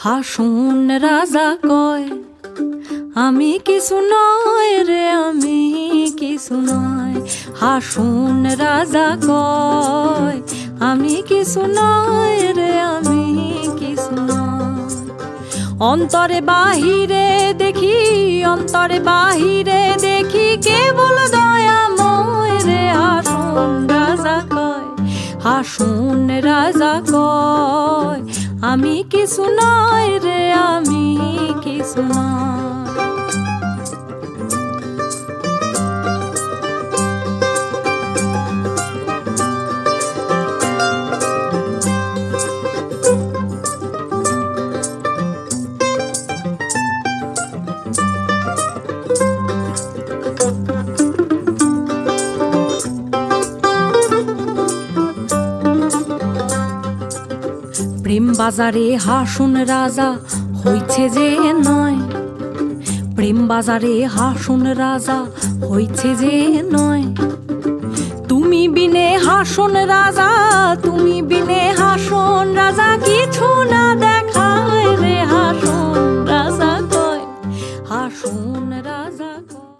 হাসুন রাজা কয় আমি কিছু নয় রে, আমি কিছু নয়। হাসুন রাজা কয় আমি কিছু নয় রে, আমি কিছু নয়। অন্তরে বাহিরে দেখি, অন্তরে বাহিরে দেখি কেবল দয়াময় রে। হাসুন রাজা কয়, হাসুন রাজা কয় আমি কিছু নয় রে, আমি কিছু নয়। প্রেম বাজারে হাসুন রাজা হইছে যে নয়, প্রেম বাজারে হাসুন রাজা হইছে যে নয়। তুমি বিনে হাসুন রাজা, তুমি বিনে হাসুন রাজা কিছু না